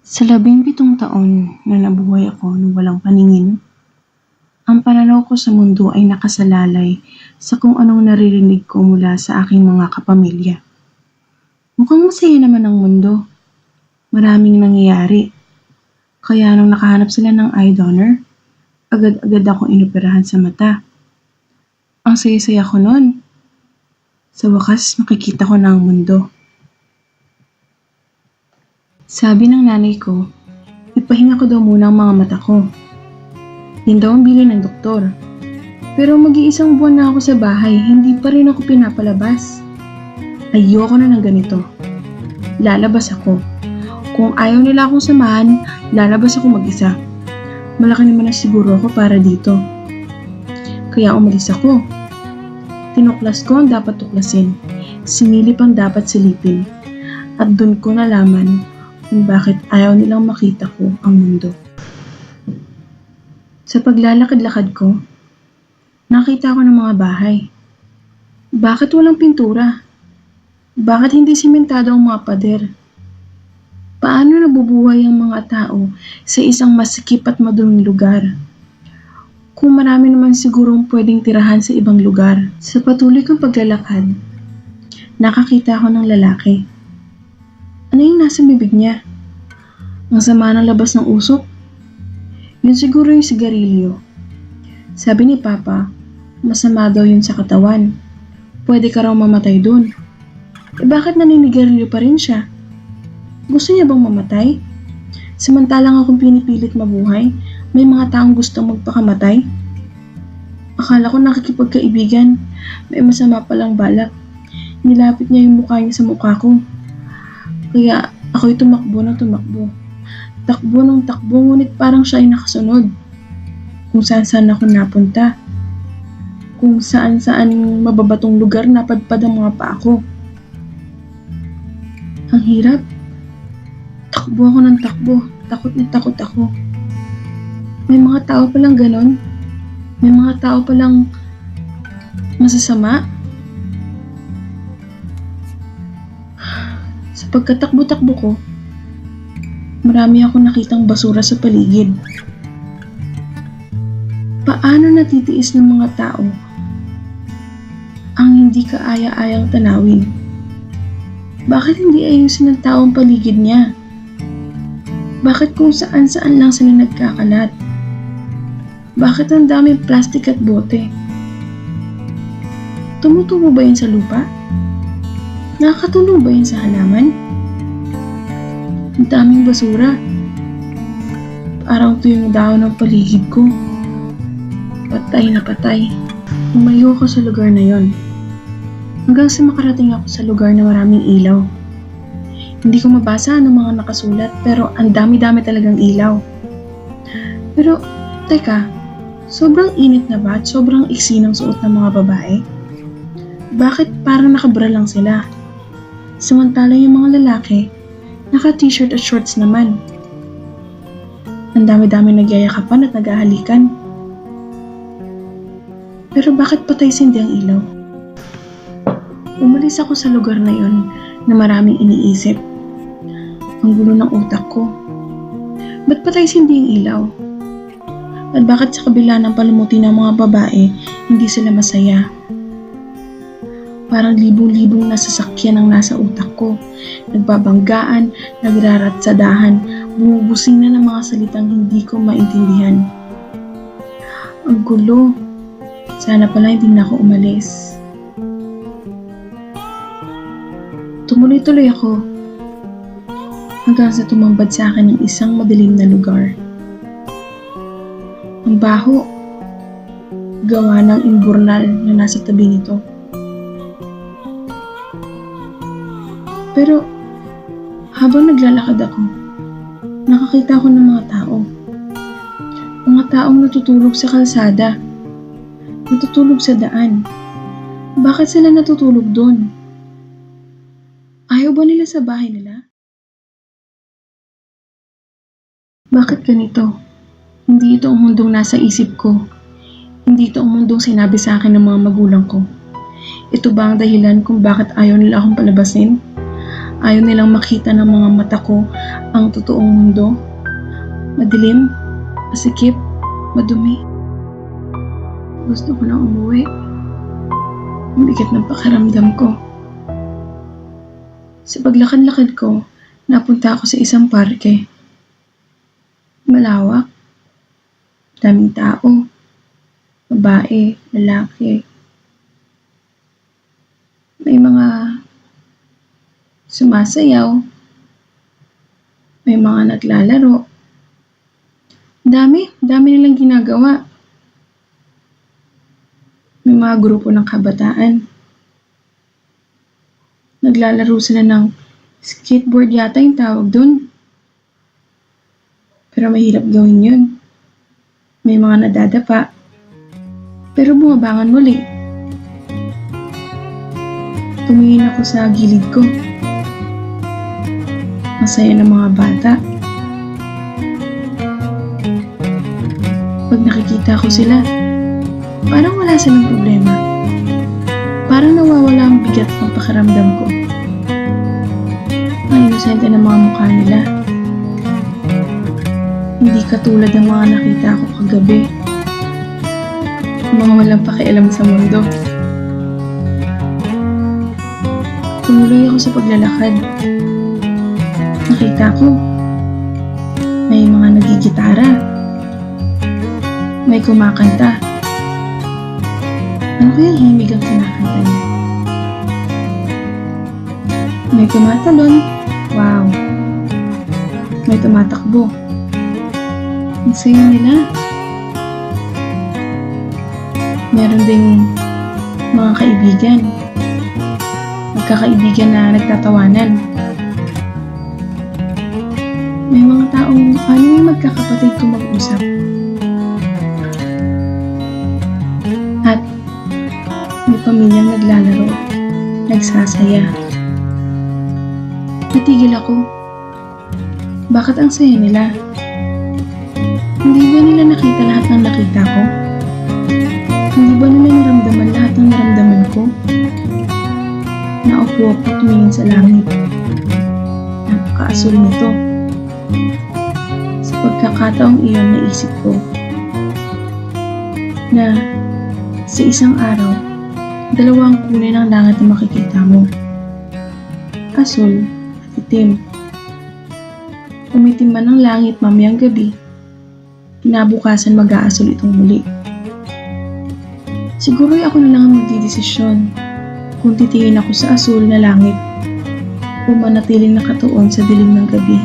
Sa 17 taon na nabuhay ako nang walang paningin, ang pananaw ko sa mundo ay nakasalalay sa kung anong naririnig ko mula sa aking mga kapamilya. Mukhang masaya naman ang mundo. Maraming nangyayari. Kaya nung nakahanap sila ng eye donor, agad-agad akong inoperahan sa mata. Ang saya-saya ko nun. Sa wakas, nakikita ko na ang mundo. Sabi ng nanay ko, ipahinga ko daw muna ang mga mata ko. Yun daw ang bilin ng doktor. Pero mag-iisang buwan na ako sa bahay, hindi pa rin ako pinapalabas. Ayoko na ng ganito. Lalabas ako. Kung ayaw nila akong samahan, lalabas ako mag-isa. Malaki naman na siguro ako para dito. Kaya umalis ako. Tinuklas ko ang dapat tuklasin. Sinilip ang dapat silipin. At dun ko nalaman kung bakit ayaw nilang makita ko ang mundo. Sa paglalakad-lakad ko, nakita ko ng mga bahay. Bakit walang pintura? Bakit hindi simentado ang mga pader? Paano nabubuhay ang mga tao sa isang masikip at maduming lugar? Kung marami naman sigurong pwedeng tirahan sa ibang lugar. Sa patuloy kong paglalakad, nakakita ako ng lalaki. Ano yung nasa bibig niya? Ang sama ng labas ng usok? Yun siguro yung sigarilyo. Sabi ni Papa, masama daw yun sa katawan. Pwede ka raw mamatay dun. Bakit naninigarilyo pa rin siya? Gusto niya bang mamatay? Samantalang akong pinipilit mabuhay, may mga taong gustong magpakamatay? Akala ko nakikipagkaibigan, may masama palang balak. Nilapit niya yung mukha niya sa mukha ko. Kaya ako'y tumakbo ng tumakbo. Takbo ng takbo, ngunit parang siya ay nakasunod. Kung saan-saan ako napunta. Kung saan-saan mababatong lugar napadpad ang mga paa ko. Ang hirap. Takbo ako ng takbo. Takot na takot ako. May mga tao palang ganon. May mga tao palang masasama. Sa pagkatakbo-takbo ko, marami akong nakitang basura sa paligid. Paano natitiis ng mga tao ang hindi kaaya-ayang tanawin? Bakit hindi ayusin ng tao ang paligid niya? Bakit kung saan-saan lang sila nagkakalat? Bakit ang daming plastic at bote? Tumutubo ba yun sa lupa? Nakakatulong ba yun sa halaman? Ang daming basura. Parang ito yung dahon ng paligid ko. Patay na patay. Umayo ako sa lugar na yon. Hanggang sa makarating ako sa lugar na maraming ilaw. Hindi ko mabasa ang mga nakasulat pero ang dami-dami talagang ilaw. Pero, teka, sobrang init na ba at sobrang iksi ng suot ng mga babae? Bakit parang nakabra lang sila? Samantalang yung mga lalaki, naka-t-shirt at shorts naman. Ang dami-dami nagyayakapan at naghahalikan. Pero bakit patay sindi ang ilaw? Umalis ako sa lugar na yon na maraming iniisip. Ang gulo ng utak ko. Ba't patay sindi ang ilaw? At bakit sa kabila ng palumuti ng mga babae, hindi sila masaya? Parang libong-libong nasasakyan ang nasa utak ko. Nagbabanggaan, nagraratsadahan, bumubusing na ng mga salitang hindi ko maintindihan. Ang gulo. Sana pala hindi na ako umalis. Tumuloy-tuloy ako hanggang sa tumambad sa akin ng isang madilim na lugar. Ang baho. Gawa ng imburnal na nasa tabi nito. Pero, habang naglalakad ako, nakakita ko ng mga tao. Mga taong natutulog sa kalsada. Natutulog sa daan. Bakit sila natutulog doon? Ayaw ba nila sa bahay nila? Bakit ganito? Hindi ito ang mundong nasa isip ko. Hindi ito ang mundong sinabi sa akin ng mga magulang ko. Ito ba ang dahilan kung bakit ayaw nila akong palabasin? Ayaw nilang makita ng mga mata ko ang totoong mundo. Madilim, masikip, madumi. Gusto ko na umuwi. Ang bigat ng pakiramdam ko. Sa paglakad-lakad ko, napunta ako sa isang parke. Malawak, daming tao, babae, lalaki. May mga sumasayaw, may mga naglalaro. Dami nilang ginagawa. May mga grupo ng kabataan. Naglalaro sila ng skateboard yata yung tawag dun. Pero mahirap gawin yun. May mga nadadapa. Pero bumabangon muli. Tumingin ako sa gilid ko. Masaya ng mga bata. Pag nakikita ko sila, parang wala silang problema. Parang nawawala ang bigat ng pakiramdam ko. Ang inosente ng mga mukha nila. Hindi katulad ng mga nakita ko kagabi. Mga walang pakialam sa mundo. Tumuloy ako sa paglalakad. Nakita ko, may mga nagigitara. May kumakanta. Ano kaya himig ang kinakanta niya? May tumatalon. Wow! May tumatakbo. Ang saya nila. Meron ding mga kaibigan. Magkakaibigan na nagtatawanan. May mga taong paano yung magkakapatid kung mag-usap. At may pamilyang naglalaro, nagsasaya. Natigil ako. Bakit ang saya nila? Hindi ba nila nakita lahat ng nakita ko? Hindi ba nila naramdaman lahat ng naramdaman ko? Naupo ako tumingin sa langit. Napaka-asul nito. Sa pagkakataong iyon naisip ko na sa isang araw, dalawa ang kulay ng langit na makikita mo. Asul at itim. Umitim man ang langit mamayang gabi, kinabukasan mag-aasul itong muli. Siguro'y ako na lang ang magdidesisyon kung titingin ako sa asul na langit o manatiling nakatuon sa dilim ng gabi.